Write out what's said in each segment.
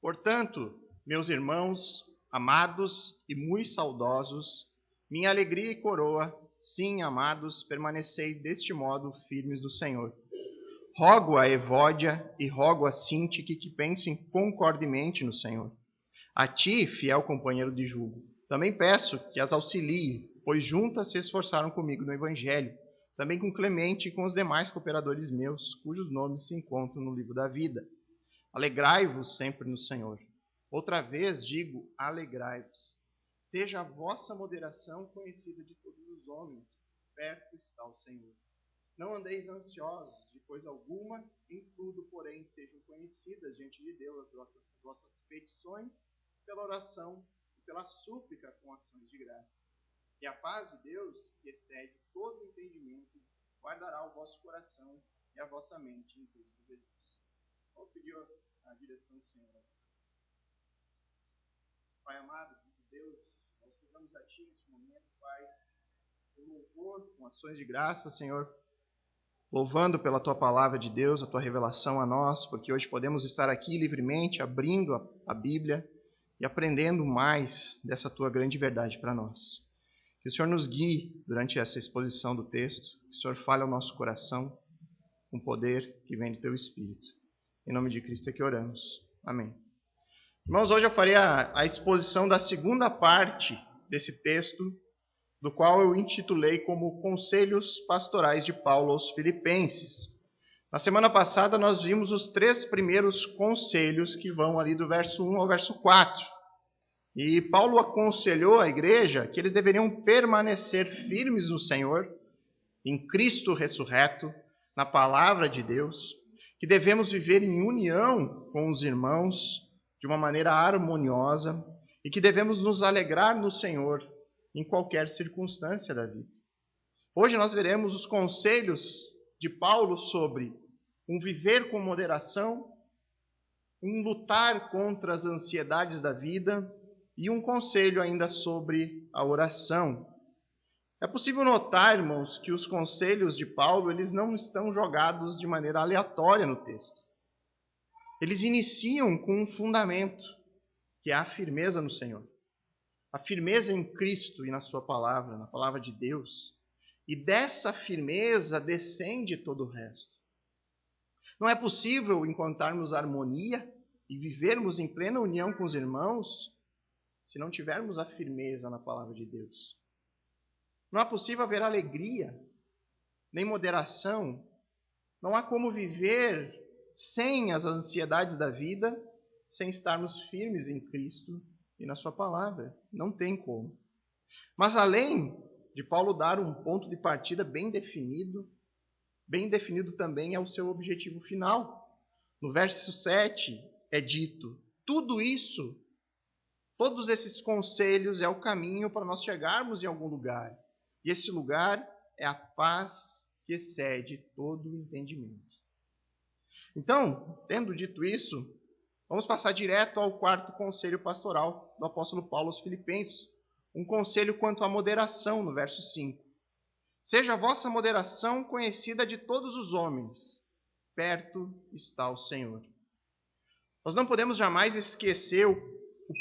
Portanto, meus irmãos, amados e muito saudosos, minha alegria e coroa, sim, amados, permanecei deste modo firmes do Senhor. Rogo a Evódia e rogo a Sintique que pensem concordemente no Senhor. A ti, fiel companheiro de jugo, também peço que as auxilie, pois juntas se esforçaram comigo no Evangelho, também com Clemente e com os demais cooperadores meus, cujos nomes se encontram no livro da vida. Alegrai-vos sempre no Senhor. Outra vez digo, alegrai-vos. Seja a vossa moderação conhecida de todos os homens. Perto está o Senhor. Não andeis ansiosos de coisa alguma, em tudo, porém, sejam conhecidas diante de Deus as vossas petições, pela oração e pela súplica com ações de graça. E a paz de Deus, que excede todo entendimento, guardará o vosso coração e a vossa mente em Cristo Jesus. Vamos pedir a direção do Senhor. Pai amado, Deus, nós pedimos a Ti nesse momento, Pai, o louvor com ações de graça, Senhor, louvando pela Tua palavra de Deus, a Tua revelação a nós, porque hoje podemos estar aqui livremente, abrindo a Bíblia e aprendendo mais dessa Tua grande verdade para nós. Que o Senhor nos guie durante essa exposição do texto, que o Senhor fale ao nosso coração com poder que vem do Teu Espírito. Em nome de Cristo é que oramos. Amém. Irmãos, hoje eu farei a exposição da segunda parte desse texto, do qual eu intitulei como Conselhos Pastorais de Paulo aos Filipenses. Na semana passada nós vimos os 3 primeiros conselhos que vão ali do verso 1 ao verso 4. E Paulo aconselhou a igreja que eles deveriam permanecer firmes no Senhor, em Cristo ressurreto, na palavra de Deus, que devemos viver em união com os irmãos de uma maneira harmoniosa e que devemos nos alegrar no Senhor em qualquer circunstância da vida. Hoje nós veremos os conselhos de Paulo sobre um viver com moderação, um lutar contra as ansiedades da vida e um conselho ainda sobre a oração. É possível notar, irmãos, que os conselhos de Paulo eles não estão jogados de maneira aleatória no texto. Eles iniciam com um fundamento, que é a firmeza no Senhor. A firmeza em Cristo e na sua palavra, na palavra de Deus. E dessa firmeza descende todo o resto. Não é possível encontrarmos harmonia e vivermos em plena união com os irmãos se não tivermos a firmeza na palavra de Deus. Não é possível haver alegria, nem moderação. Não há como viver sem as ansiedades da vida, sem estarmos firmes em Cristo e na sua palavra. Não tem como. Mas além de Paulo dar um ponto de partida bem definido também é o seu objetivo final. No verso 7 é dito, tudo isso, todos esses conselhos é o caminho para nós chegarmos em algum lugar. E esse lugar é a paz que excede todo o entendimento. Então, tendo dito isso, vamos passar direto ao 4º conselho pastoral do apóstolo Paulo aos Filipenses. Um conselho quanto à moderação, no verso 5. Seja a vossa moderação conhecida de todos os homens. Perto está o Senhor. Nós não podemos jamais esquecer o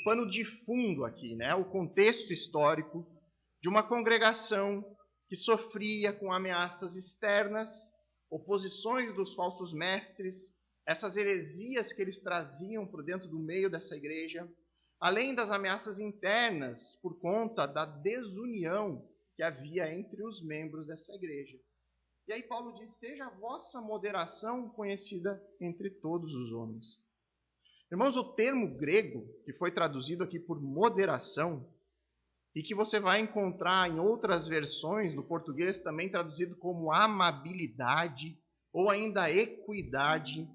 pano de fundo aqui, né? O contexto histórico de uma congregação que sofria com ameaças externas, oposições dos falsos mestres, essas heresias que eles traziam por dentro do meio dessa igreja, além das ameaças internas por conta da desunião que havia entre os membros dessa igreja. E aí Paulo diz, seja a vossa moderação conhecida entre todos os homens. Irmãos, o termo grego, que foi traduzido aqui por moderação, e que você vai encontrar em outras versões do português também traduzido como amabilidade ou ainda equidade.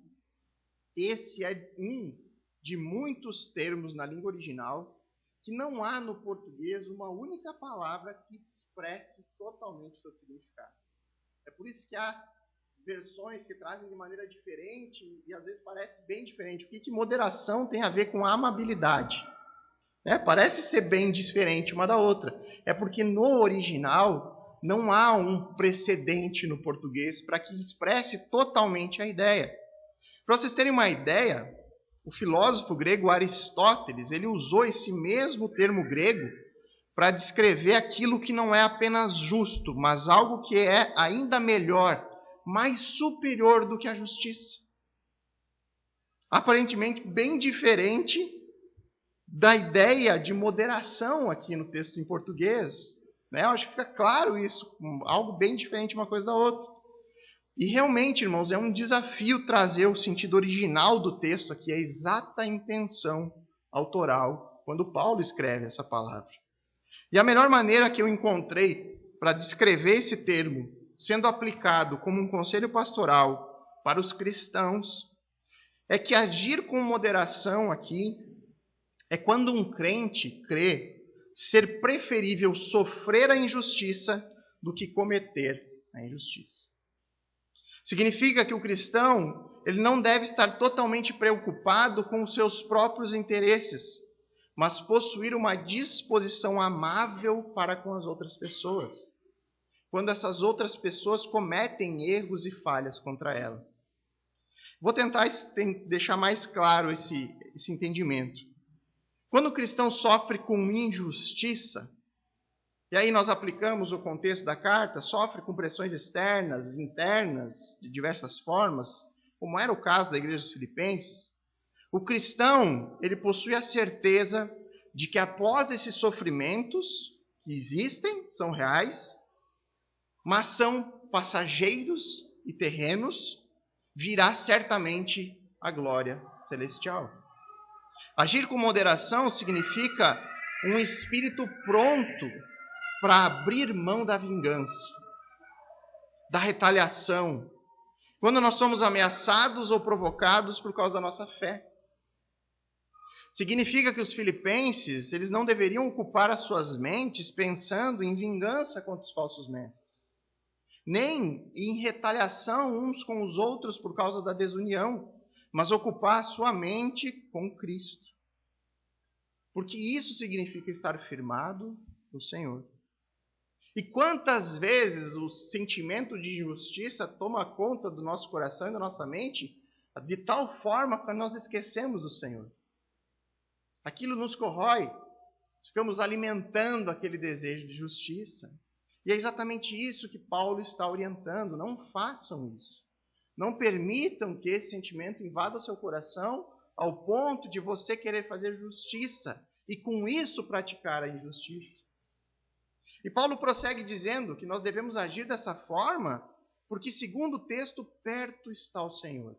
Esse é um de muitos termos na língua original que não há no português uma única palavra que expresse totalmente o seu significado. É por isso que há versões que trazem de maneira diferente e às vezes parece bem diferente. O que moderação tem a ver com amabilidade? Parece ser bem diferente uma da outra. É porque no original não há um precedente no português para que expresse totalmente a ideia. Para vocês terem uma ideia, O filósofo grego Aristóteles, ele usou esse mesmo termo grego para descrever aquilo que não é apenas justo, mas algo que é ainda melhor, mais superior do que a justiça. Aparentemente bem diferente da ideia de moderação aqui no texto em português. Eu acho que fica claro isso, algo bem diferente uma coisa da outra. E realmente, irmãos, é um desafio trazer o sentido original do texto aqui, a exata intenção autoral, quando Paulo escreve essa palavra. E a melhor maneira que eu encontrei para descrever esse termo, sendo aplicado como um conselho pastoral para os cristãos, é que agir com moderação aqui é quando um crente crê ser preferível sofrer a injustiça do que cometer a injustiça. Significa que o cristão, ele não deve estar totalmente preocupado com os seus próprios interesses, mas possuir uma disposição amável para com as outras pessoas, quando essas outras pessoas cometem erros e falhas contra ela. Vou tentar deixar mais claro esse entendimento. Quando o cristão sofre com injustiça, e aí nós aplicamos o contexto da carta, sofre com pressões externas, internas, de diversas formas, como era o caso da igreja dos Filipenses, o cristão, ele possui a certeza de que após esses sofrimentos, que existem, são reais, mas são passageiros e terrenos, virá certamente a glória celestial. Agir com moderação significa um espírito pronto para abrir mão da vingança, da retaliação, quando nós somos ameaçados ou provocados por causa da nossa fé. Significa que os filipenses, eles não deveriam ocupar as suas mentes pensando em vingança contra os falsos mestres, nem em retaliação uns com os outros por causa da desunião, mas ocupar a sua mente com Cristo. Porque isso significa estar firmado no Senhor. E quantas vezes o sentimento de injustiça toma conta do nosso coração e da nossa mente, de tal forma que nós esquecemos do Senhor. Aquilo nos corrói, ficamos alimentando aquele desejo de justiça. E é exatamente isso que Paulo está orientando. Não façam isso. Não permitam que esse sentimento invada o seu coração ao ponto de você querer fazer justiça e com isso praticar a injustiça. E Paulo prossegue dizendo que nós devemos agir dessa forma porque, segundo o texto, perto está o Senhor.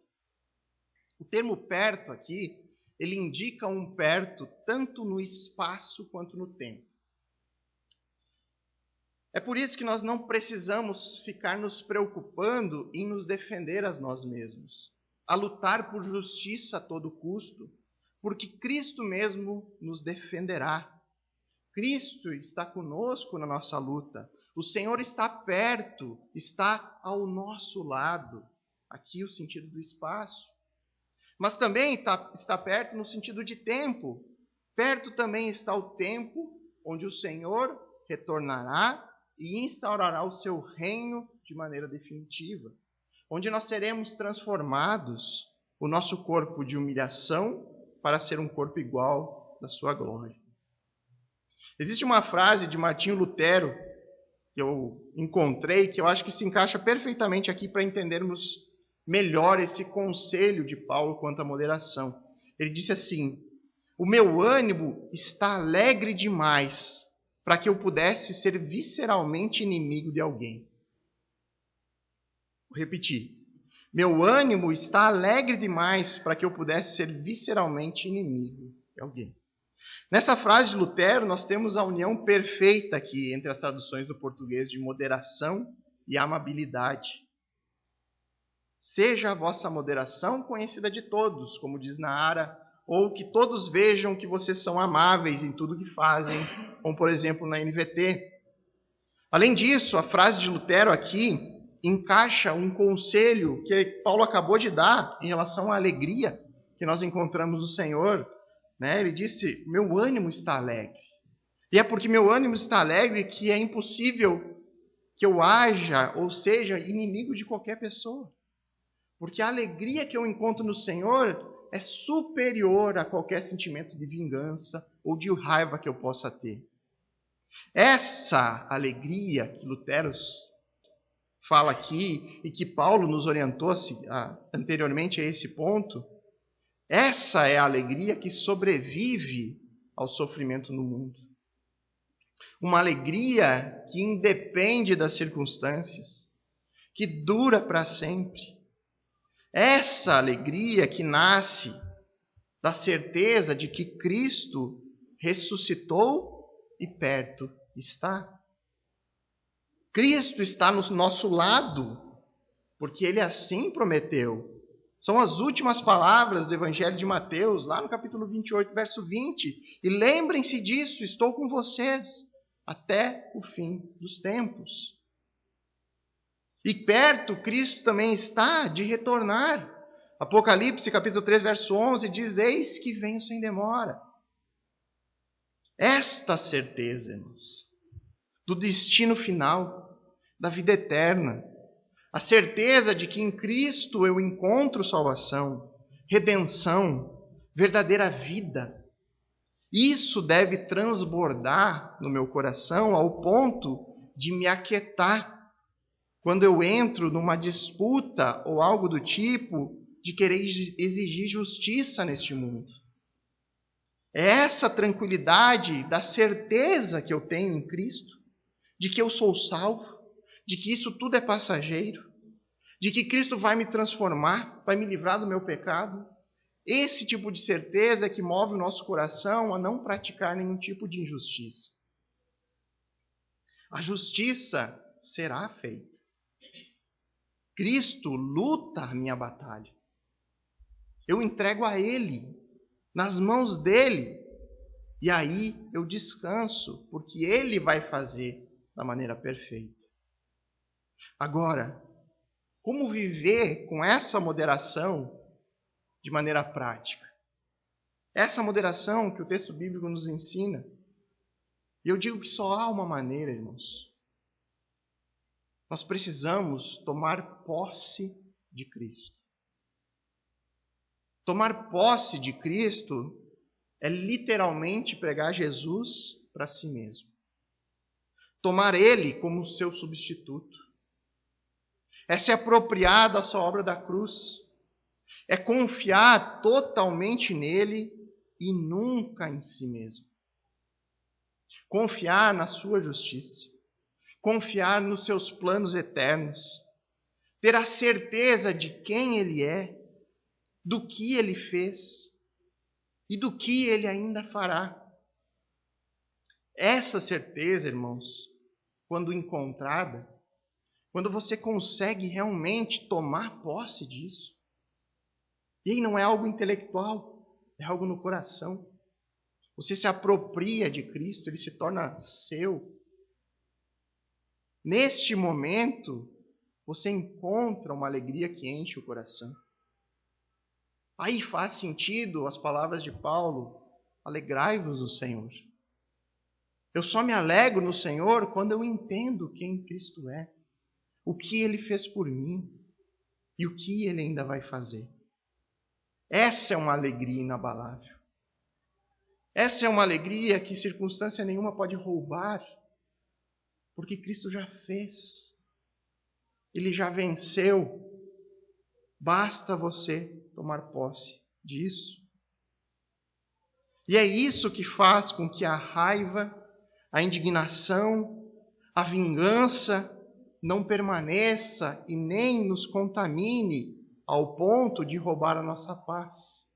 O termo perto aqui, ele indica um perto tanto no espaço quanto no tempo. É por isso que nós não precisamos ficar nos preocupando em nos defender a nós mesmos, a lutar por justiça a todo custo, porque Cristo mesmo nos defenderá. Cristo está conosco na nossa luta. O Senhor está perto, está ao nosso lado. Aqui o sentido do espaço. Mas também está perto no sentido de tempo. Perto também está o tempo onde o Senhor retornará e instaurará o seu reino de maneira definitiva. Onde nós seremos transformados, o nosso corpo de humilhação, para ser um corpo igual da sua glória. Existe uma frase de Martinho Lutero que eu encontrei, que eu acho que se encaixa perfeitamente aqui para entendermos melhor esse conselho de Paulo quanto à moderação. Ele disse assim: o meu ânimo está alegre demais para que eu pudesse ser visceralmente inimigo de alguém. Vou repetir. Meu ânimo está alegre demais para que eu pudesse ser visceralmente inimigo de alguém. Nessa frase de Lutero, nós temos a união perfeita aqui entre as traduções do português de moderação e amabilidade. Seja a vossa moderação conhecida de todos, como diz na Ara, ou que todos vejam que vocês são amáveis em tudo que fazem, como por exemplo na NVT. Além disso, a frase de Lutero aqui encaixa um conselho que Paulo acabou de dar em relação à alegria que nós encontramos no Senhor. Ele disse, meu ânimo está alegre. E é porque meu ânimo está alegre que é impossível que eu haja ou seja inimigo de qualquer pessoa. Porque a alegria que eu encontro no Senhor é superior a qualquer sentimento de vingança ou de raiva que eu possa ter. Essa alegria que Lutero fala aqui e que Paulo nos orientou anteriormente a esse ponto, essa é a alegria que sobrevive ao sofrimento no mundo. Uma alegria que independe das circunstâncias, que dura para sempre. Essa alegria que nasce da certeza de que Cristo ressuscitou e perto está. Cristo está no nosso lado, porque Ele assim prometeu. São as últimas palavras do Evangelho de Mateus, lá no capítulo 28, verso 20. E lembrem-se disso, estou com vocês até o fim dos tempos. E perto Cristo também está de retornar. Apocalipse, capítulo 3, verso 11, diz: eis que venho sem demora. Esta certeza, irmãos, do destino final, da vida eterna, a certeza de que em Cristo eu encontro salvação, redenção, verdadeira vida. Isso deve transbordar no meu coração ao ponto de me aquietar quando eu entro numa disputa ou algo do tipo de querer exigir justiça neste mundo. É essa tranquilidade da certeza que eu tenho em Cristo, de que eu sou salvo, de que isso tudo é passageiro, de que Cristo vai me transformar, vai me livrar do meu pecado. Esse tipo de certeza é que move o nosso coração a não praticar nenhum tipo de injustiça. A justiça será feita. Cristo luta a minha batalha. Eu entrego a Ele, nas mãos dEle, e aí eu descanso, porque Ele vai fazer da maneira perfeita. Agora, como viver com essa moderação de maneira prática? Essa moderação que o texto bíblico nos ensina. E eu digo que só há uma maneira, irmãos. Nós precisamos tomar posse de Cristo. Tomar posse de Cristo é literalmente pregar Jesus para si mesmo. Tomar Ele como seu substituto. É se apropriar da sua obra da cruz. É confiar totalmente nele e nunca em si mesmo. Confiar na sua justiça. Confiar nos seus planos eternos. Ter a certeza de quem Ele é, do que Ele fez e do que Ele ainda fará. Essa certeza, irmãos, quando encontrada, quando você consegue realmente tomar posse disso, e aí não é algo intelectual, é algo no coração. Você se apropria de Cristo, Ele se torna seu. Neste momento, você encontra uma alegria que enche o coração. Aí faz sentido as palavras de Paulo: alegrai-vos no Senhor. Eu só me alegro no Senhor quando eu entendo quem Cristo é, o que Ele fez por mim e o que Ele ainda vai fazer. Essa é uma alegria inabalável. Essa é uma alegria que circunstância nenhuma pode roubar, porque Cristo já fez. Ele já venceu. Basta você tomar posse disso. E é isso que faz com que a raiva, a indignação, a vingança não permaneça e nem nos contamine ao ponto de roubar a nossa paz.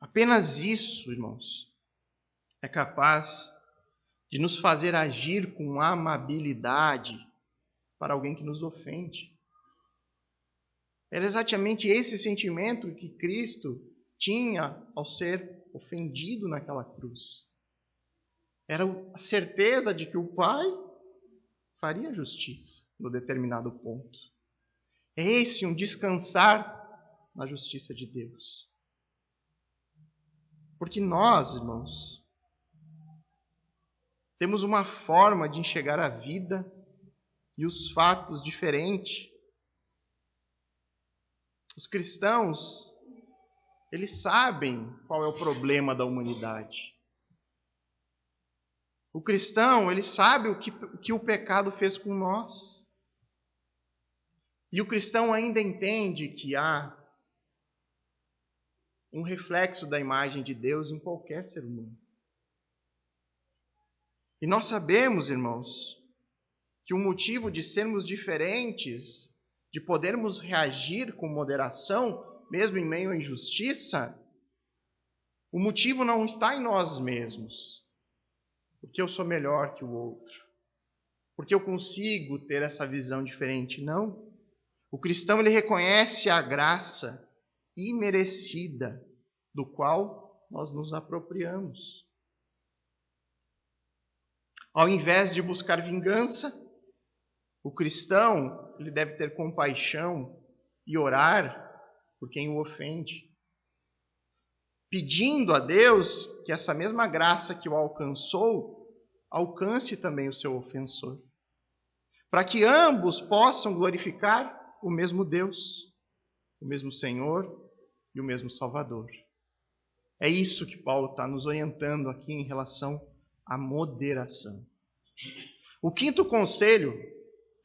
Apenas isso, irmãos, é capaz de nos fazer agir com amabilidade para alguém que nos ofende. Era exatamente esse sentimento que Cristo tinha ao ser ofendido naquela cruz. Era a certeza de que o Pai faria justiça no determinado ponto. É esse um descansar na justiça de Deus. Porque nós, irmãos, temos uma forma de enxergar a vida e os fatos diferente. Os cristãos, eles sabem qual é o problema da humanidade. O cristão, ele sabe o que o pecado fez com nós. E o cristão ainda entende que há um reflexo da imagem de Deus em qualquer ser humano. E nós sabemos, irmãos, que o motivo de sermos diferentes, de podermos reagir com moderação, mesmo em meio à injustiça, o motivo não está em nós mesmos, porque eu sou melhor que o outro, porque eu consigo ter essa visão diferente. Não. O cristão, ele reconhece a graça imerecida do qual nós nos apropriamos. Ao invés de buscar vingança, o cristão, ele deve ter compaixão e orar por quem o ofende, pedindo a Deus que essa mesma graça que o alcançou, alcance também o seu ofensor, para que ambos possam glorificar o mesmo Deus, o mesmo Senhor e o mesmo Salvador. É isso que Paulo está nos orientando aqui em relação à moderação. O quinto conselho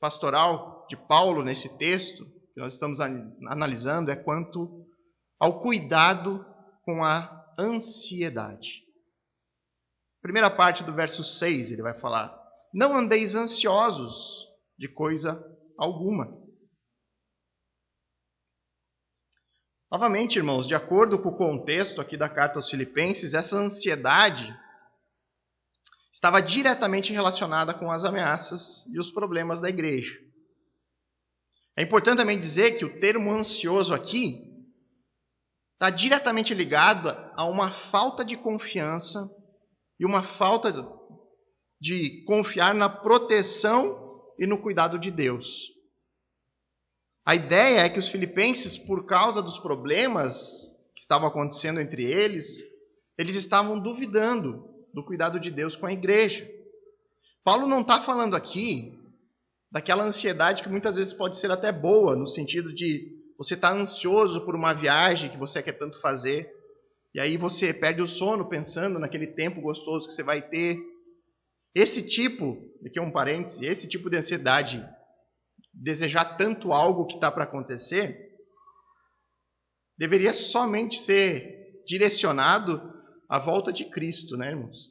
pastoral de Paulo nesse texto que nós estamos analisando é quanto ao cuidado com a ansiedade. Primeira parte do verso 6, ele vai falar: não andeis ansiosos de coisa alguma. Novamente, irmãos, de acordo com o contexto aqui da carta aos Filipenses, essa ansiedade estava diretamente relacionada com as ameaças e os problemas da igreja. É importante também dizer que o termo ansioso aqui está diretamente ligado a uma falta de confiança e uma falta de confiar na proteção e no cuidado de Deus. A ideia é que os filipenses, por causa dos problemas que estavam acontecendo entre eles estavam duvidando do cuidado de Deus com a igreja. Paulo não está falando aqui daquela ansiedade que muitas vezes pode ser até boa, no sentido de você estar ansioso por uma viagem que você quer tanto fazer, e aí você perde o sono pensando naquele tempo gostoso que você vai ter. Esse tipo, aqui é um parêntese, esse tipo de ansiedade, desejar tanto algo que está para acontecer, deveria somente ser direcionado à volta de Cristo, né, irmãos?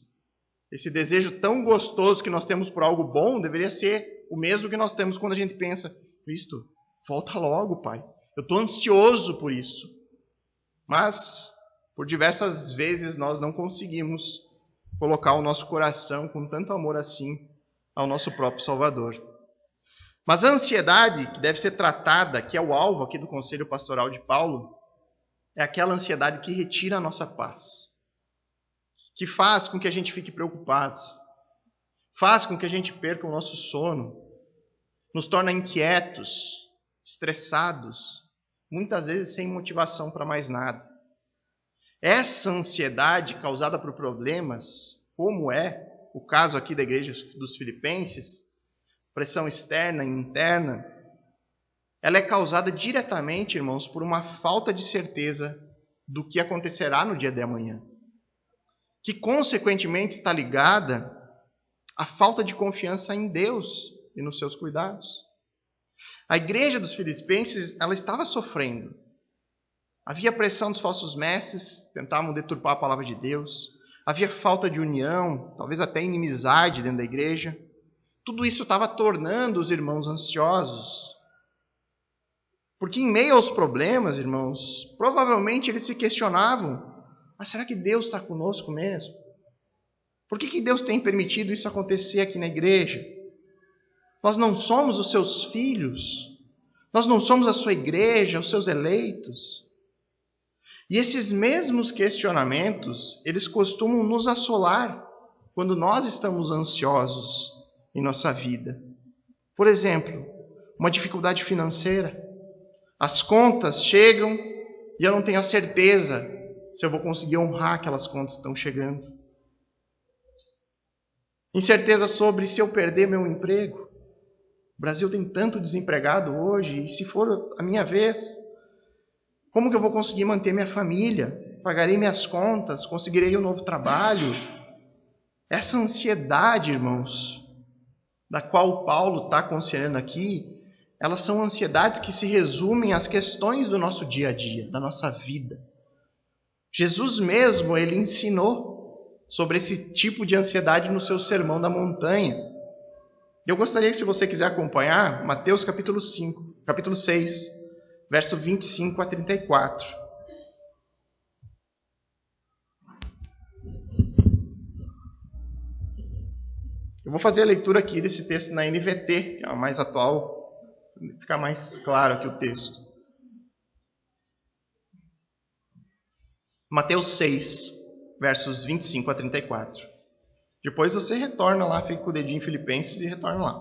Esse desejo tão gostoso que nós temos por algo bom deveria ser o mesmo que nós temos quando a gente pensa: Cristo, volta logo, Pai. Eu estou ansioso por isso. Mas, por diversas vezes, nós não conseguimos colocar o nosso coração com tanto amor assim ao nosso próprio Salvador. Mas a ansiedade que deve ser tratada, que é o alvo aqui do conselho pastoral de Paulo, é aquela ansiedade que retira a nossa paz, que faz com que a gente fique preocupado, faz com que a gente perca o nosso sono, nos torna inquietos, estressados, muitas vezes sem motivação para mais nada. Essa ansiedade causada por problemas, como é o caso aqui da igreja dos Filipenses, pressão externa e interna, ela é causada diretamente, irmãos, por uma falta de certeza do que acontecerá no dia de amanhã, que consequentemente está ligada à falta de confiança em Deus e nos seus cuidados. A igreja dos Filipenses, ela estava sofrendo. Havia pressão dos falsos mestres, tentavam deturpar a palavra de Deus. Havia falta de união, talvez até inimizade dentro da igreja. Tudo isso estava tornando os irmãos ansiosos. Porque em meio aos problemas, irmãos, provavelmente eles se questionavam: mas será que Deus está conosco mesmo? Por que Deus tem permitido isso acontecer aqui na igreja? Nós não somos os seus filhos? Nós não somos a sua igreja, os seus eleitos? E esses mesmos questionamentos, eles costumam nos assolar quando nós estamos ansiosos em nossa vida. Por exemplo, uma dificuldade financeira. As contas chegam e eu não tenho a certeza se eu vou conseguir honrar aquelas contas que estão chegando. Incerteza sobre se eu perder meu emprego. O Brasil tem tanto desempregado hoje, e se for a minha vez, Como que eu vou conseguir manter minha família? Pagarei minhas contas? Conseguirei um novo trabalho? Essa ansiedade, irmãos, da qual Paulo está considerando aqui, elas são ansiedades que se resumem às questões do nosso dia a dia, da nossa vida. Jesus mesmo, ele ensinou sobre esse tipo de ansiedade no seu Sermão da Montanha. Eu gostaria que, se você quiser acompanhar, Mateus capítulo 6, verso 25 a 34. Eu vou fazer a leitura aqui desse texto na NVT, que é a mais atual, para ficar mais claro aqui o texto. Mateus 6, versos 25 a 34. Depois você retorna lá, fica com o dedinho em Filipenses e retorna lá.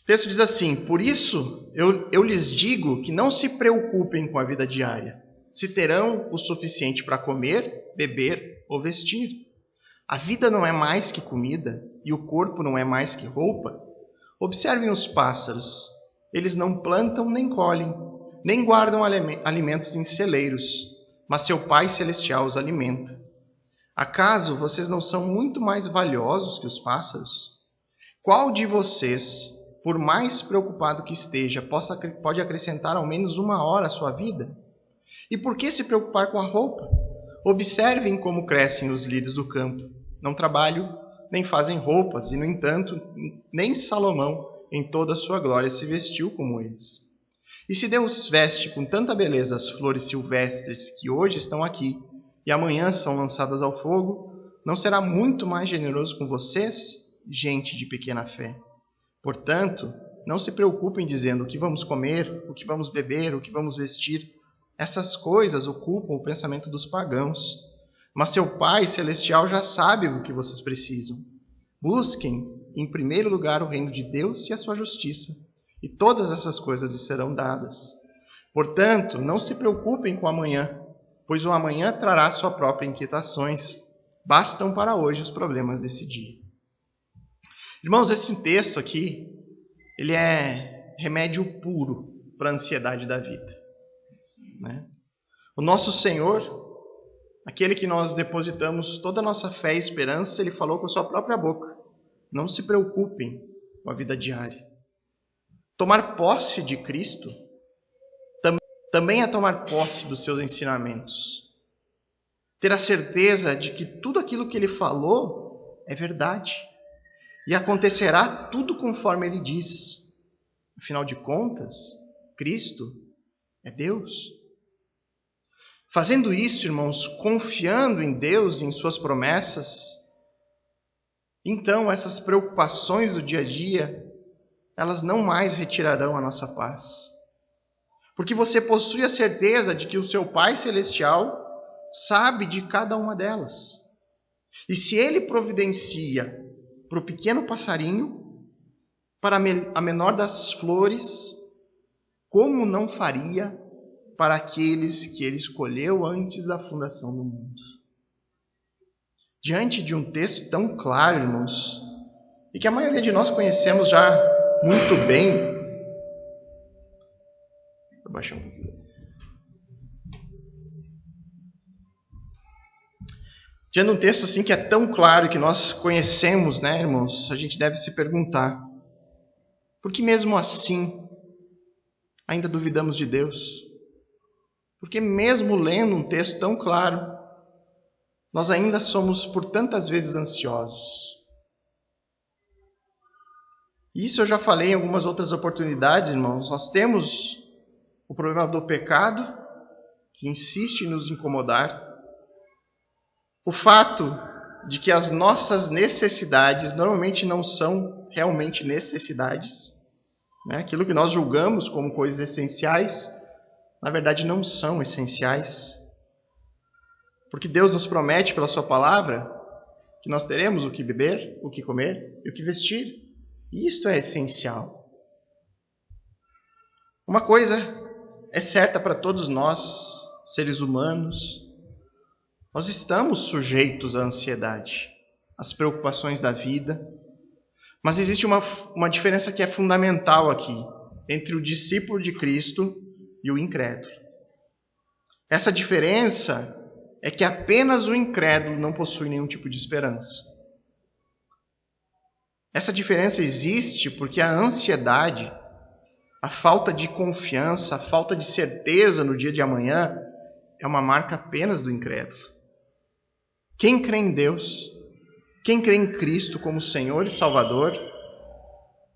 O texto diz assim: por isso eu lhes digo que não se preocupem com a vida diária, se terão o suficiente para comer, beber ou vestir. A vida não é mais que comida e o corpo não é mais que roupa. Observem os pássaros. Eles não plantam nem colhem, nem guardam alimentos em celeiros, mas seu Pai Celestial os alimenta. Acaso vocês não são muito mais valiosos que os pássaros? Qual de vocês, por mais preocupado que esteja, pode acrescentar ao menos 1 hora à sua vida? E por que se preocupar com a roupa? Observem como crescem os lírios do campo. Não trabalham, nem fazem roupas, e, no entanto, nem Salomão, em toda a sua glória, se vestiu como eles. E se Deus veste com tanta beleza as flores silvestres que hoje estão aqui e amanhã são lançadas ao fogo, não será muito mais generoso com vocês, gente de pequena fé? Portanto, não se preocupem dizendo o que vamos comer, o que vamos beber, o que vamos vestir. Essas coisas ocupam o pensamento dos pagãos. Mas seu Pai Celestial já sabe o que vocês precisam. Busquem, em primeiro lugar, o reino de Deus e a sua justiça, e todas essas coisas lhes serão dadas. Portanto, não se preocupem com o amanhã, pois o amanhã trará sua própria inquietações. Bastam para hoje os problemas desse dia. Irmãos, esse texto aqui, ele é remédio puro para a ansiedade da vida. Né? O nosso Senhor, aquele que nós depositamos toda a nossa fé e esperança, ele falou com a sua própria boca: não se preocupem com a vida diária. Tomar posse de Cristo também é tomar posse dos seus ensinamentos. Ter a certeza de que tudo aquilo que ele falou é verdade. E acontecerá tudo conforme ele diz. Afinal de contas, Cristo é Deus. Fazendo isso, irmãos, confiando em Deus e em suas promessas, então essas preocupações do dia a dia, elas não mais retirarão a nossa paz. Porque você possui a certeza de que o seu Pai Celestial sabe de cada uma delas. E se ele providencia para o pequeno passarinho, para a menor das flores, como não faria para aqueles que ele escolheu antes da fundação do mundo? Diante de um texto tão claro, irmãos, e que a maioria de nós conhecemos já muito bem. Vou baixar um pouquinho. Diante de um texto assim que é tão claro, que nós conhecemos, né, irmãos, a gente deve se perguntar: por que mesmo assim ainda duvidamos de Deus? Porque mesmo lendo um texto tão claro, nós ainda somos por tantas vezes ansiosos. Isso eu já falei em algumas outras oportunidades, irmãos. Nós temos o problema do pecado, que insiste em nos incomodar. O fato de que as nossas necessidades normalmente não são realmente necessidades. Né? Aquilo que nós julgamos como coisas essenciais, na verdade não são essenciais. Porque Deus nos promete pela sua palavra que nós teremos o que beber, o que comer e o que vestir. E isto é essencial. Uma coisa é certa para todos nós, seres humanos: nós estamos sujeitos à ansiedade, às preocupações da vida. Mas existe uma diferença que é fundamental aqui. entre o discípulo de Cristo e o incrédulo. Essa diferença é que apenas o incrédulo não possui nenhum tipo de esperança. Essa diferença existe porque a ansiedade, a falta de confiança, a falta de certeza no dia de amanhã é uma marca apenas do incrédulo. Quem crê em Deus, quem crê em Cristo como Senhor e Salvador,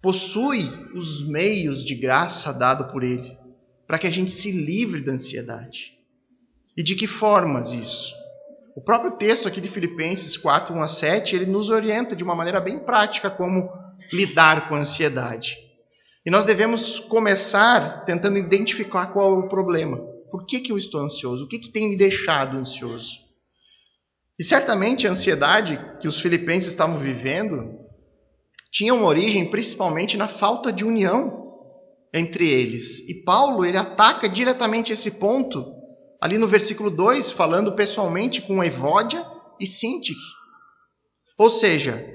possui os meios de graça dado por Ele para que a gente se livre da ansiedade. E de que formas isso? O próprio texto aqui de Filipenses 4, 1-7, ele nos orienta de uma maneira bem prática como lidar com a ansiedade. E nós devemos começar tentando identificar qual é o problema. Por que eu estou ansioso? O que tem me deixado ansioso? E certamente a ansiedade que os filipenses estavam vivendo tinha uma origem principalmente na falta de união entre eles. E Paulo, ele ataca diretamente esse ponto ali no versículo 2, falando pessoalmente com Evódia e Síntique. Ou seja,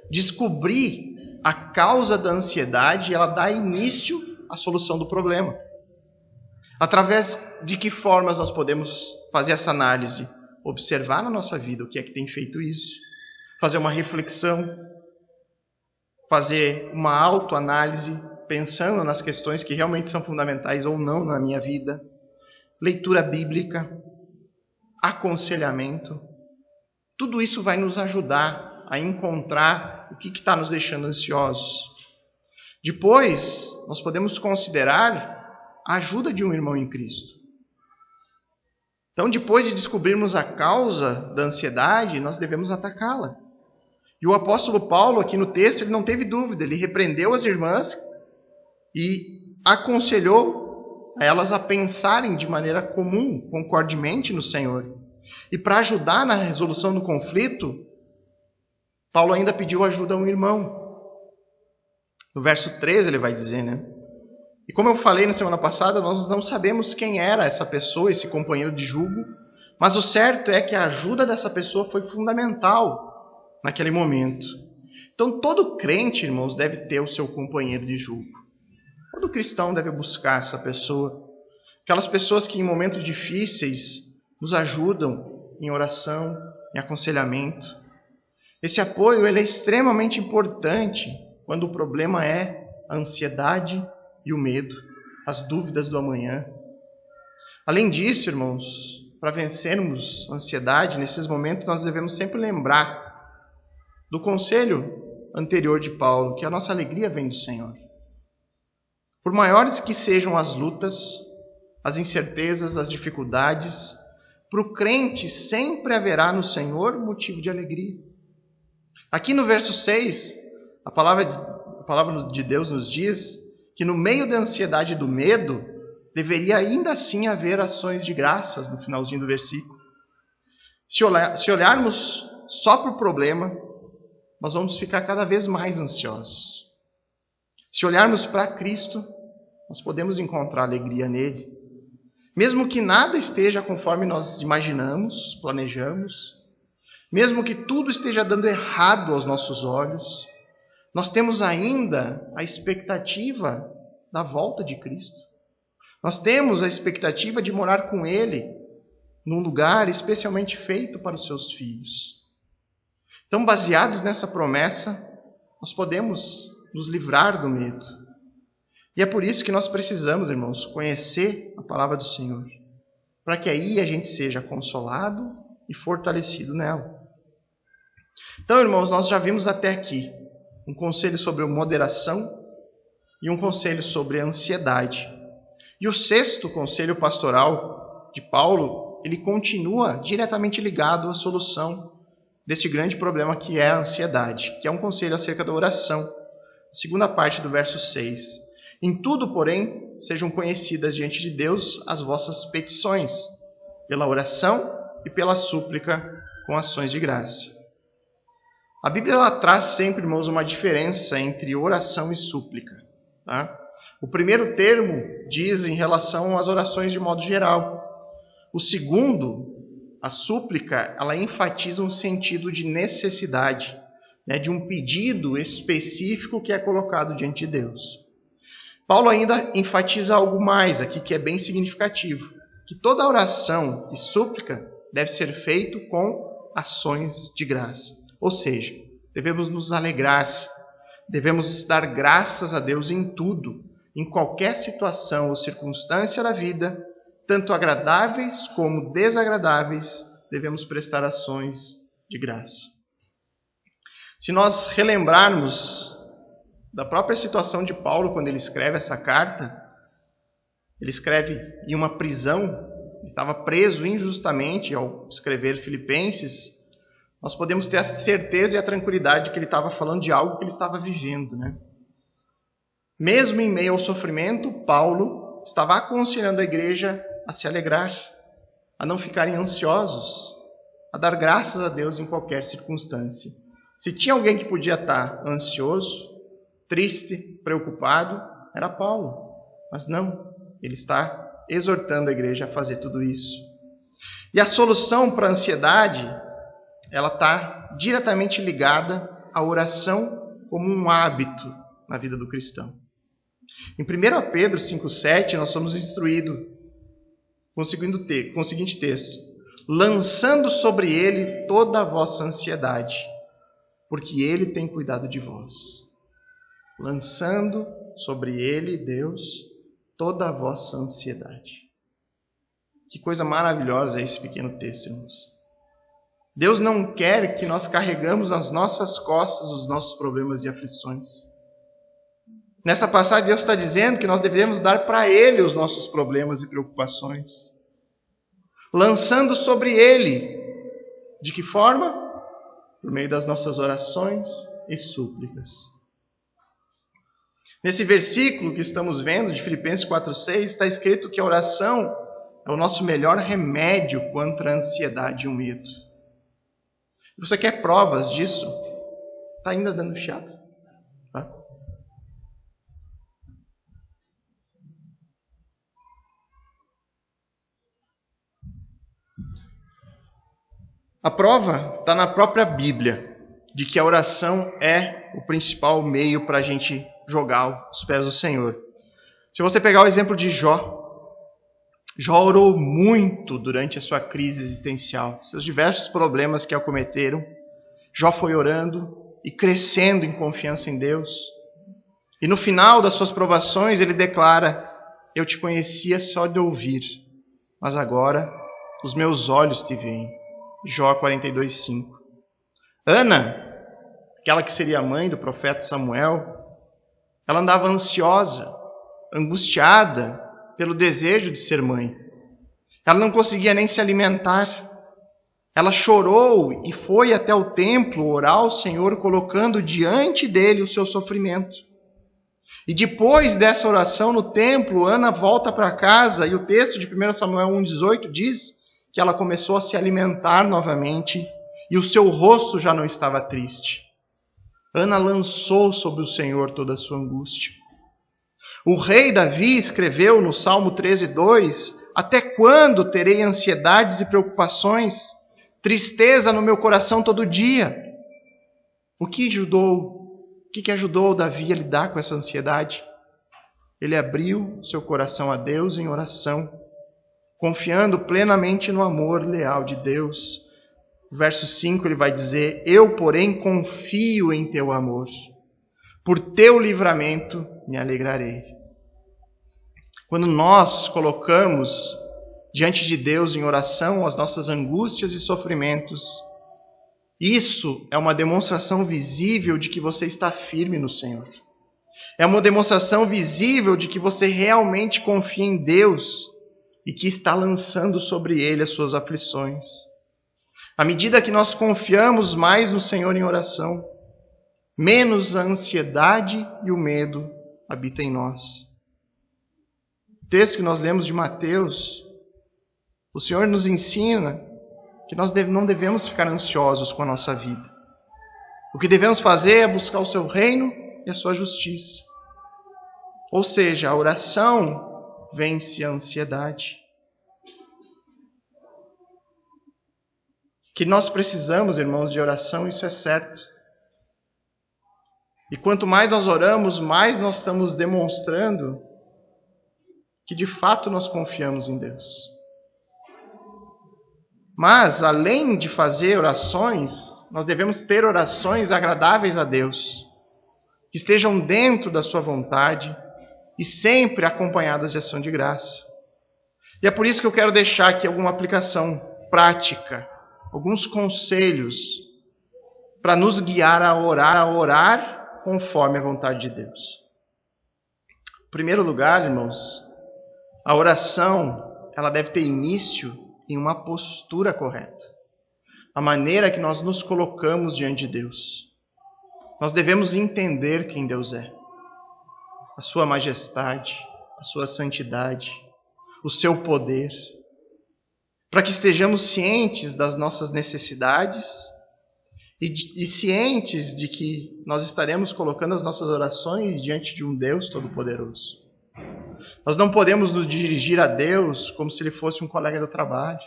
descobrir a causa da ansiedade, ela dá início à solução do problema. Através de que formas nós podemos fazer essa análise? Observar na nossa vida o que é que tem feito isso. Fazer uma reflexão. Fazer uma autoanálise, pensando nas questões que realmente são fundamentais ou não na minha vida. Leitura bíblica, aconselhamento, tudo isso vai nos ajudar a encontrar o que está nos deixando ansiosos. Depois, nós podemos considerar a ajuda de um irmão em Cristo. Então, depois de descobrirmos a causa da ansiedade, nós devemos atacá-la. E o apóstolo Paulo, aqui no texto, ele não teve dúvida, ele repreendeu as irmãs e aconselhou a elas a pensarem de maneira comum, concordemente no Senhor. E para ajudar na resolução do conflito, Paulo ainda pediu ajuda a um irmão. No verso 13 ele vai dizer, né? E como eu falei na semana passada, nós não sabemos quem era essa pessoa, esse companheiro de jugo, mas o certo é que a ajuda dessa pessoa foi fundamental naquele momento. Então todo crente, irmãos, deve ter o seu companheiro de jugo. Todo cristão deve buscar essa pessoa. Aquelas pessoas que em momentos difíceis nos ajudam em oração, em aconselhamento. Esse apoio ele é extremamente importante quando o problema é a ansiedade e o medo, as dúvidas do amanhã. Além disso, irmãos, para vencermos a ansiedade, nesses momentos nós devemos sempre lembrar do conselho anterior de Paulo, que a nossa alegria vem do Senhor. Por maiores que sejam as lutas, as incertezas, as dificuldades, para o crente sempre haverá no Senhor motivo de alegria. Aqui no verso 6, a palavra de Deus nos diz que no meio da ansiedade e do medo, deveria ainda assim haver ações de graças no finalzinho do versículo. Se olharmos só para o problema, nós vamos ficar cada vez mais ansiosos. Se olharmos para Cristo, nós podemos encontrar alegria nele. Mesmo que nada esteja conforme nós imaginamos, planejamos, mesmo que tudo esteja dando errado aos nossos olhos, nós temos ainda a expectativa da volta de Cristo. Nós temos a expectativa de morar com Ele num lugar especialmente feito para os seus filhos. Então, baseados nessa promessa, nós podemos nos livrar do medo. E é por isso que nós precisamos, irmãos, conhecer a palavra do Senhor, para que aí a gente seja consolado e fortalecido nela. Então, irmãos, nós já vimos até aqui um conselho sobre moderação e um conselho sobre ansiedade. E o sexto conselho pastoral de Paulo, ele continua diretamente ligado à solução desse grande problema que é a ansiedade, que é um conselho acerca da oração. A segunda parte do verso 6. Em tudo, porém, sejam conhecidas diante de Deus as vossas petições, pela oração e pela súplica com ações de graça. A Bíblia ela traz sempre, irmãos, uma diferença entre oração e súplica. Tá? O primeiro termo diz em relação às orações de modo geral. O segundo, a súplica, ela enfatiza um sentido de necessidade, né, de um pedido específico que é colocado diante de Deus. Paulo ainda enfatiza algo mais aqui que é bem significativo, que toda oração e súplica deve ser feito com ações de graça. Ou seja, devemos nos alegrar, devemos dar graças a Deus em tudo, em qualquer situação ou circunstância da vida, tanto agradáveis como desagradáveis, devemos prestar ações de graça. Se nós relembrarmos da própria situação de Paulo quando ele escreve essa carta, ele escreve em uma prisão, ele estava preso injustamente ao escrever Filipenses, nós podemos ter a certeza e a tranquilidade de que ele estava falando de algo que ele estava vivendo, né? Mesmo em meio ao sofrimento, Paulo estava aconselhando a igreja a se alegrar, a não ficarem ansiosos, a dar graças a Deus em qualquer circunstância. Se tinha alguém que podia estar ansioso, triste, preocupado, era Paulo. Mas não, ele está exortando a igreja a fazer tudo isso. E a solução para a ansiedade, ela está diretamente ligada à oração como um hábito na vida do cristão. Em 1 Pedro 5,7, nós somos instruídos com o seguinte texto: lançando sobre ele toda a vossa ansiedade, porque ele tem cuidado de vós. Lançando sobre ele, Deus, toda a vossa ansiedade. Que coisa maravilhosa é esse pequeno texto, irmãos. Deus não quer que nós carregamos nas nossas costas os nossos problemas e aflições. Nessa passagem, Deus está dizendo que nós devemos dar para Ele os nossos problemas e preocupações. Lançando sobre Ele. De que forma? Por meio das nossas orações e súplicas. Nesse versículo que estamos vendo, de Filipenses 4,6, está escrito que a oração é o nosso melhor remédio contra a ansiedade e o medo. Você quer provas disso? Está ainda dando chiado? Tá? A prova está na própria Bíblia, de que a oração é o principal meio para a gente jogar aos pés do Senhor. Se você pegar o exemplo de Jó, Jó orou muito durante a sua crise existencial, seus diversos problemas que acometeram. Jó foi orando e crescendo em confiança em Deus. E no final das suas provações ele declara: eu te conhecia só de ouvir, mas agora os meus olhos te veem. Jó 42,5. Ana, aquela que seria a mãe do profeta Samuel, ela andava ansiosa, angustiada pelo desejo de ser mãe. Ela não conseguia nem se alimentar. Ela chorou e foi até o templo orar ao Senhor, colocando diante dele o seu sofrimento. E depois dessa oração no templo, Ana volta para casa e o texto de 1 Samuel 1,18 diz que ela começou a se alimentar novamente e o seu rosto já não estava triste. Ana lançou sobre o Senhor toda a sua angústia. O rei Davi escreveu no Salmo 13,2: até quando terei ansiedades e preocupações, tristeza no meu coração todo dia? O que ajudou Davi a lidar com essa ansiedade? Ele abriu seu coração a Deus em oração, confiando plenamente no amor leal de Deus. Verso 5 ele vai dizer: eu, porém, confio em teu amor. Por teu livramento me alegrarei. Quando nós colocamos diante de Deus em oração as nossas angústias e sofrimentos, isso é uma demonstração visível de que você está firme no Senhor. É uma demonstração visível de que você realmente confia em Deus e que está lançando sobre Ele as suas aflições. À medida que nós confiamos mais no Senhor em oração, menos a ansiedade e o medo habitam em nós. O texto que nós lemos de Mateus, o Senhor nos ensina que nós não devemos ficar ansiosos com a nossa vida. O que devemos fazer é buscar o seu reino e a sua justiça. Ou seja, a oração vence a ansiedade. Que nós precisamos, irmãos, de oração, isso é certo. E quanto mais nós oramos, mais nós estamos demonstrando que de fato nós confiamos em Deus. Mas, além de fazer orações, nós devemos ter orações agradáveis a Deus, que estejam dentro da sua vontade e sempre acompanhadas de ação de graça. E é por isso que eu quero deixar aqui alguma aplicação prática, alguns conselhos para nos guiar a orar conforme a vontade de Deus. Em primeiro lugar, irmãos, a oração ela deve ter início em uma postura correta. A maneira que nós nos colocamos diante de Deus. Nós devemos entender quem Deus é. A sua majestade, a sua santidade, o seu poder. Para que estejamos cientes das nossas necessidades e cientes de que nós estaremos colocando as nossas orações diante de um Deus Todo-Poderoso. Nós não podemos nos dirigir a Deus como se Ele fosse um colega do trabalho,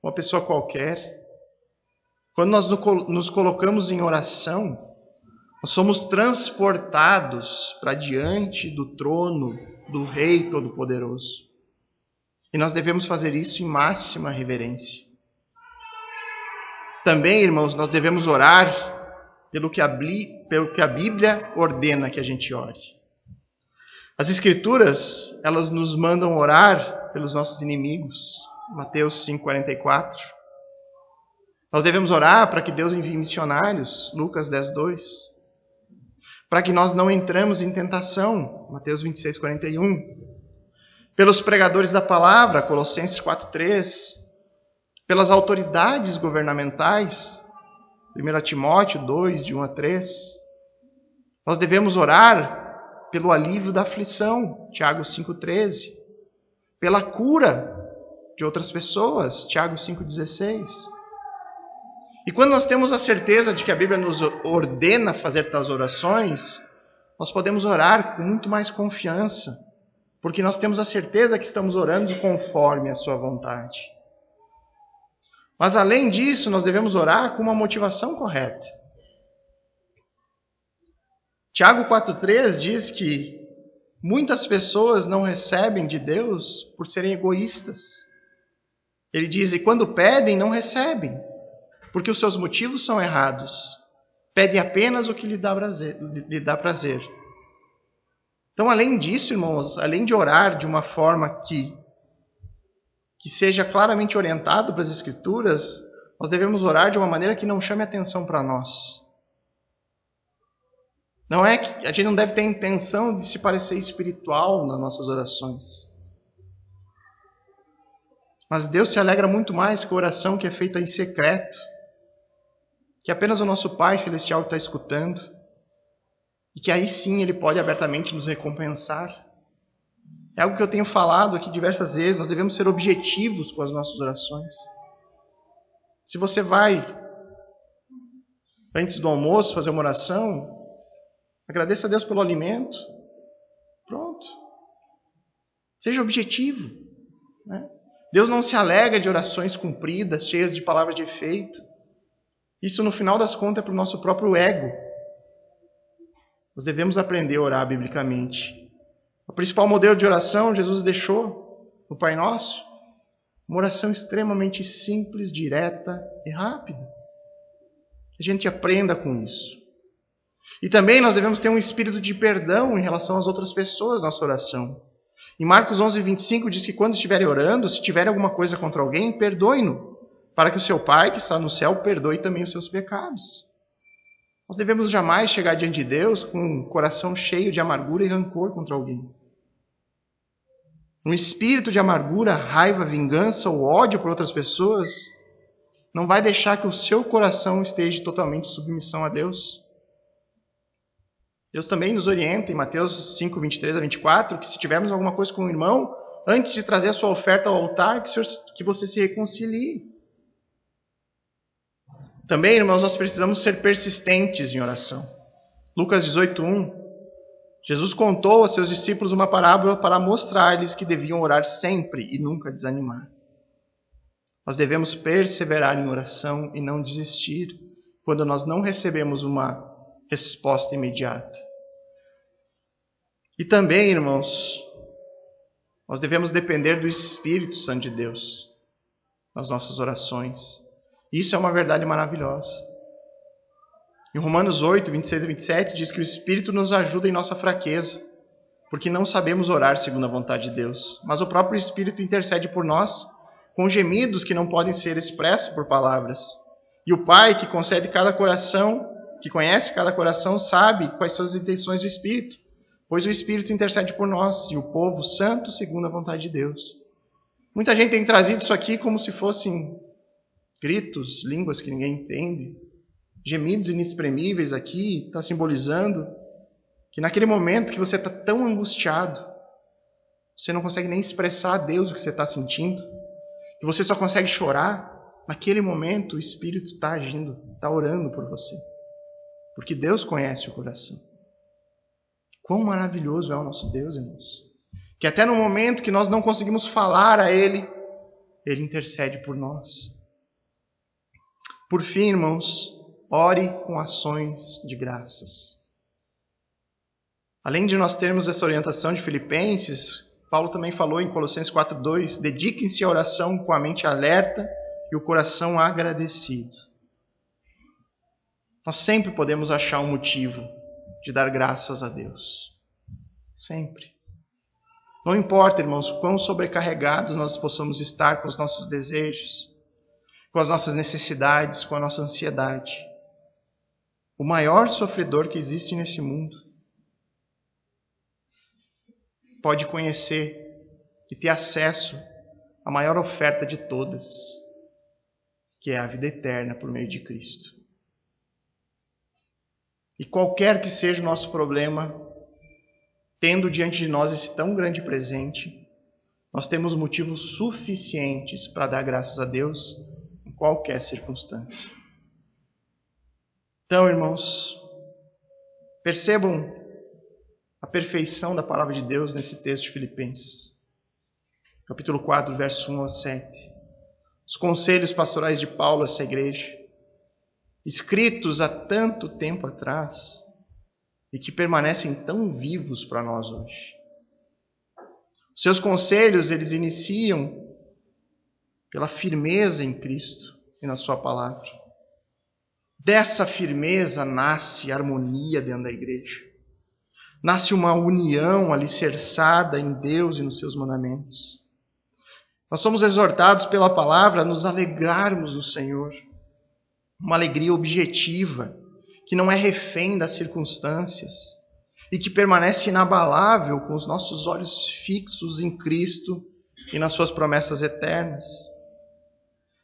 uma pessoa qualquer. Quando nós nos colocamos em oração, nós somos transportados para diante do trono do Rei Todo-Poderoso. E nós devemos fazer isso em máxima reverência. Também, irmãos, nós devemos orar pelo que a Bíblia ordena que a gente ore. As Escrituras, elas nos mandam orar pelos nossos inimigos. Mateus 5,44. Nós devemos orar para que Deus envie missionários. Lucas 10,2. Para que nós não entremos em tentação. Mateus 26,41. Pelos pregadores da palavra. Colossenses 4,3. Pelas autoridades governamentais. 1 Timóteo 2, de 1 a 3. Nós devemos orar pelo alívio da aflição, Tiago 5,13. Pela cura de outras pessoas, Tiago 5,16. E quando nós temos a certeza de que a Bíblia nos ordena fazer tais orações, nós podemos orar com muito mais confiança, porque nós temos a certeza que estamos orando conforme a sua vontade. Mas além disso, nós devemos orar com uma motivação correta. Tiago 4,3 diz que muitas pessoas não recebem de Deus por serem egoístas. Ele diz, e quando pedem, não recebem, porque os seus motivos são errados. Pedem apenas o que lhe dá prazer. Então, além disso, irmãos, além de orar de uma forma que seja claramente orientado para as Escrituras, nós devemos orar de uma maneira que não chame atenção para nós. Não é que a gente não deve ter a intenção de se parecer espiritual nas nossas orações. Mas Deus se alegra muito mais com a oração que é feita em secreto, que apenas o nosso Pai Celestial está escutando, e que aí sim Ele pode abertamente nos recompensar. É algo que eu tenho falado aqui diversas vezes, nós devemos ser objetivos com as nossas orações. Se você vai, antes do almoço, fazer uma oração, agradeça a Deus pelo alimento. Pronto. Seja objetivo. Né? Deus não se alegra de orações compridas, cheias de palavras de efeito. Isso, no final das contas, é para o nosso próprio ego. Nós devemos aprender a orar biblicamente. O principal modelo de oração, Jesus deixou no Pai Nosso, uma oração extremamente simples, direta e rápida. Que a gente aprenda com isso. E também nós devemos ter um espírito de perdão em relação às outras pessoas na nossa oração. Em Marcos 11:25 diz que quando estiverem orando, se tiver alguma coisa contra alguém, perdoe-no, para que o seu Pai que está no céu perdoe também os seus pecados. Nós devemos jamais chegar diante de Deus com um coração cheio de amargura e rancor contra alguém. Um espírito de amargura, raiva, vingança ou ódio por outras pessoas não vai deixar que o seu coração esteja totalmente em submissão a Deus. Deus também nos orienta em Mateus 5:23-24, que se tivermos alguma coisa com o irmão, antes de trazer a sua oferta ao altar, que você se reconcilie. Também, irmãos, nós precisamos ser persistentes em oração. Lucas 18:1, Jesus contou a seus discípulos uma parábola para mostrar-lhes que deviam orar sempre e nunca desanimar. Nós devemos perseverar em oração e não desistir quando nós não recebemos uma resposta imediata. E também, irmãos, Nós devemos depender do Espírito Santo de Deus nas nossas orações. Isso é uma verdade maravilhosa. Em Romanos 8, 26 e 27 diz que o Espírito nos ajuda em nossa fraqueza, porque não sabemos orar segundo a vontade de Deus. Mas o próprio Espírito intercede por nós com gemidos que não podem ser expressos por palavras. E o Pai que concede cada coração, que conhece cada coração, sabe quais são as intenções do Espírito, pois o Espírito intercede por nós e o povo santo segundo a vontade de Deus. Muita gente tem trazido isso aqui como se fossem gritos, línguas que ninguém entende, gemidos inexprimíveis aqui, está simbolizando que naquele momento que você está tão angustiado, você não consegue nem expressar a Deus o que você está sentindo, que você só consegue chorar. Naquele momento o Espírito está agindo, está orando por você, porque Deus conhece o coração. Quão maravilhoso é o nosso Deus, irmãos, que até no momento que nós não conseguimos falar a Ele, Ele intercede por nós. Por fim, irmãos, ore com ações de graças. Além de nós termos essa orientação de Filipenses, Paulo também falou em Colossenses 4:2, dediquem-se à oração com a mente alerta e o coração agradecido. Nós sempre podemos achar um motivo de dar graças a Deus. Sempre. Não importa, irmãos, quão sobrecarregados nós possamos estar com os nossos desejos, com as nossas necessidades, com a nossa ansiedade. O maior sofredor que existe nesse mundo pode conhecer e ter acesso à maior oferta de todas, que é a vida eterna por meio de Cristo. E qualquer que seja o nosso problema, tendo diante de nós esse tão grande presente, nós temos motivos suficientes para dar graças a Deus em qualquer circunstância. Então, irmãos, percebam a perfeição da palavra de Deus nesse texto de Filipenses. Capítulo 4, verso 1 a 7. Os conselhos pastorais de Paulo a essa igreja, escritos há tanto tempo atrás e que permanecem tão vivos para nós hoje. Os seus conselhos, eles iniciam pela firmeza em Cristo e na sua palavra. Dessa firmeza nasce harmonia dentro da igreja. Nasce uma união alicerçada em Deus e nos seus mandamentos. Nós somos exortados pela palavra a nos alegrarmos no Senhor. Uma alegria objetiva, que não é refém das circunstâncias e que permanece inabalável com os nossos olhos fixos em Cristo e nas suas promessas eternas.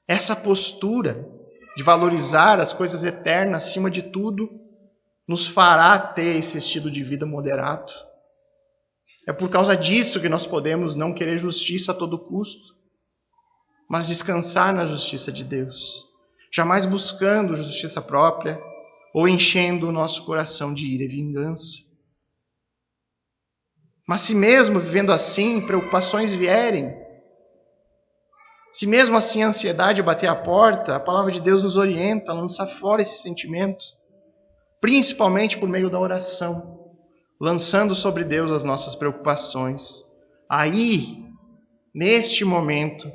Essa postura de valorizar as coisas eternas acima de tudo nos fará ter esse estilo de vida moderado. É por causa disso que nós podemos não querer justiça a todo custo, mas descansar na justiça de Deus, jamais buscando justiça própria ou enchendo o nosso coração de ira e vingança. Mas se mesmo vivendo assim, preocupações vierem, se mesmo assim a ansiedade bater a porta, a palavra de Deus nos orienta a lançar fora esses sentimentos, principalmente por meio da oração, lançando sobre Deus as nossas preocupações. Aí, neste momento,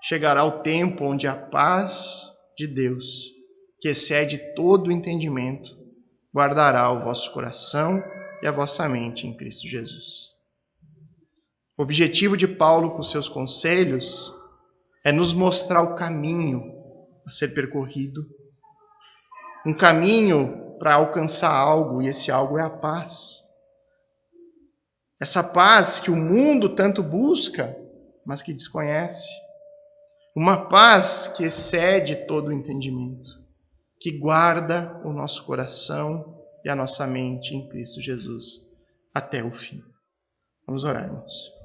chegará o tempo onde a paz de Deus, que excede todo o entendimento, guardará o vosso coração e a vossa mente em Cristo Jesus. O objetivo de Paulo com seus conselhos é nos mostrar o caminho a ser percorrido, um caminho para alcançar algo, e esse algo é a paz. Essa paz que o mundo tanto busca, mas que desconhece. Uma paz que excede todo o entendimento, que guarda o nosso coração e a nossa mente em Cristo Jesus até o fim. Vamos orar, irmãos.